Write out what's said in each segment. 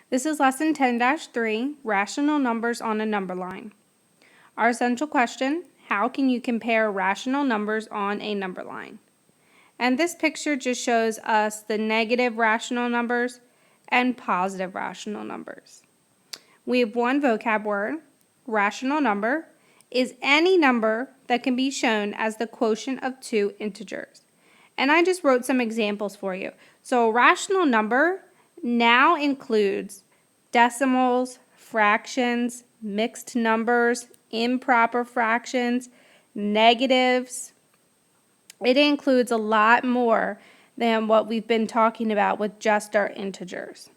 This is lesson 10-3, rational numbers on a number line. Our essential question, how can you compare rational numbers on a number line? And this picture just shows us the negative rational numbers and positive rational numbers. We have one vocab word. Rational number is any number that can be shown as the quotient of two integers. And I just wrote some examples for you. So a rational number now includes decimals, fractions, mixed numbers, improper fractions, negatives. It includes a lot more than what we've been talking about with just our integers.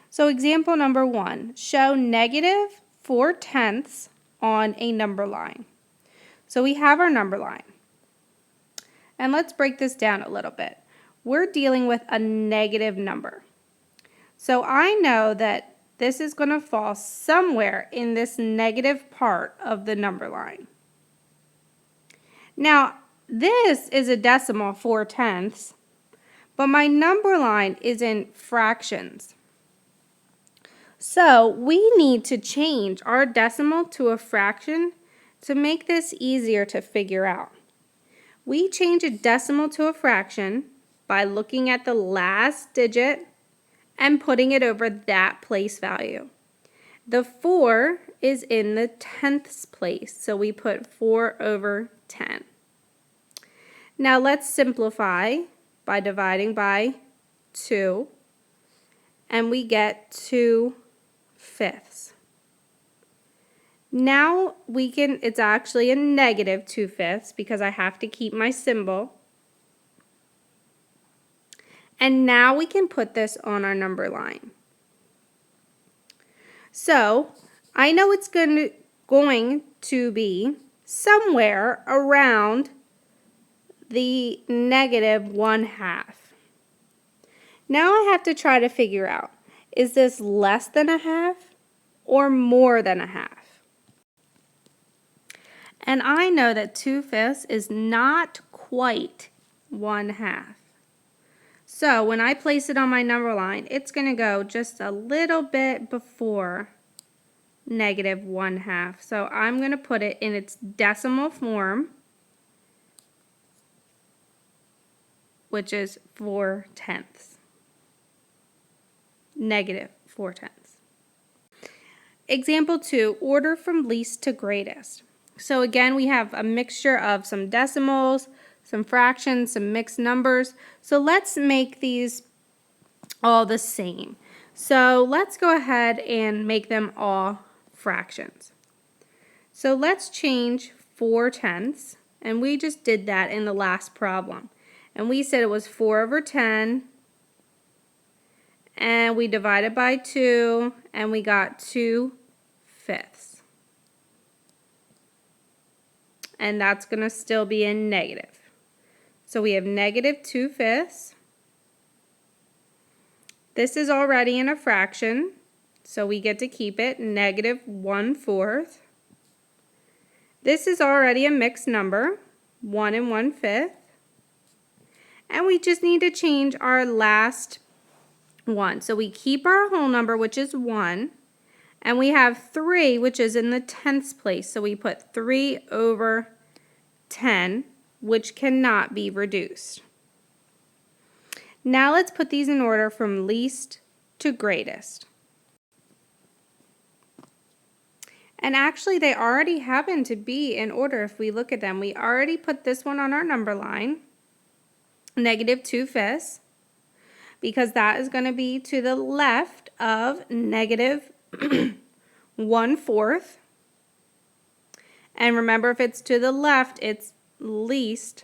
So example number 1, show negative 4/10 on a number line. So we have our number line. And let's break this down a little bit. We're dealing with a negative number. So I know that this is going to fall somewhere in this negative part of the number line. Now, this is a decimal 4/10, but my number line is in fractions. So we need to change our decimal to a fraction to make this easier to figure out. We change a decimal to a fraction by looking at the last digit and putting it over that place value. The 4 is in the tenths place, so we put 4 over 10. Now let's simplify by dividing by 2, and we get 2/5. Now it's actually a negative 2/5 because I have to keep my symbol. And now we can put this on our number line. So I know it's going to be somewhere around the negative 1/2. Now I have to try to figure out, is this less than a half or more than a half? And I know that 2/5 is not quite 1/2. So when I place it on my number line, it's going to go just a little bit before negative 1/2. So I'm going to put it in its decimal form, which is 4/10. Negative 4/10. Example 2, order from least to greatest. So again, we have a mixture of some decimals, some fractions, some mixed numbers. So let's make these all the same. So let's go ahead and make them all fractions. So let's change 4/10, and we just did that in the last problem. And we said it was 4 over 10, and we divided by 2, and we got 2/5. And that's going to still be in negative. So we have negative 2/5. This is already in a fraction, so we get to keep it, negative 1/4. This is already a mixed number, 1 1/5. And we just need to change our last one. So we keep our whole number, which is 1, and we have 3, which is in the tenths place. So we put 3 over 10, which cannot be reduced. Now let's put these in order from least to greatest. And actually they already happen to be in order if we look at them. We already put this one on our number line, negative 2/5, because that is going to be to the left of negative 1/4. And remember, if it's to the left, it's least.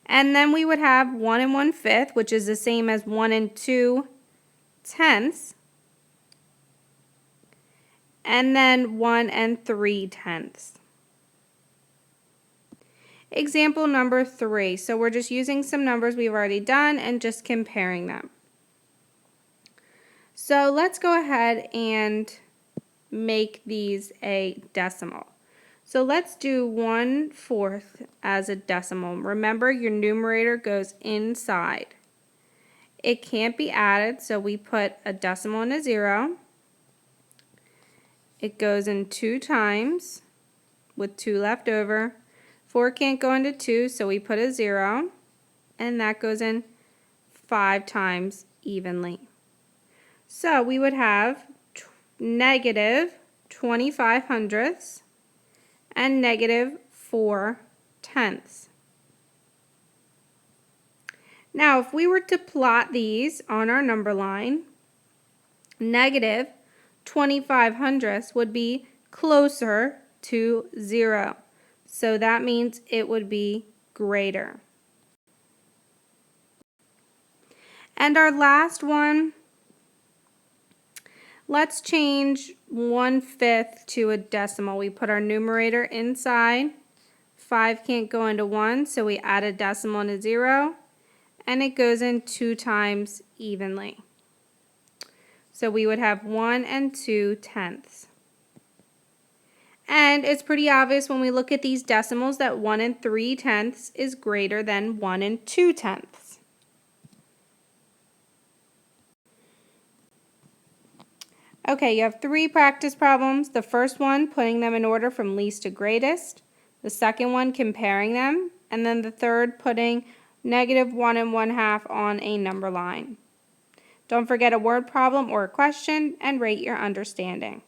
And then we would have 1 1/5, which is the same as 1 2/10. And then 1 3/10. Example number 3. So we're just using some numbers we've already done and just comparing them. So let's go ahead and make these a decimal. So let's do 1/4 as a decimal. Remember, your numerator goes inside. it can't be added, so we put a decimal and a 0. It goes in 2 times with 2 left over. 4 can't go into 2, so we put a 0, and that goes in 5 times evenly. So we would have negative 25 hundredths and negative 4 tenths. Now, if we were to plot these on our number line, negative 25 hundredths would be closer to 0. So that means it would be greater. And our last one, let's change 1/5 to a decimal. We put our numerator inside. 5 can't go into 1, so we add a decimal and a 0, and it goes in 2 times evenly. So we would have 1 and 2 tenths. And it's pretty obvious when we look at these decimals that 1 and 3 tenths is greater than 1 and 2 tenths. Okay, you have 3 practice problems. The first one, putting them in order from least to greatest. The second one, comparing them. And then the third, putting negative 1 and 1/2 on a number line. Don't forget a word problem or a question, and rate your understanding.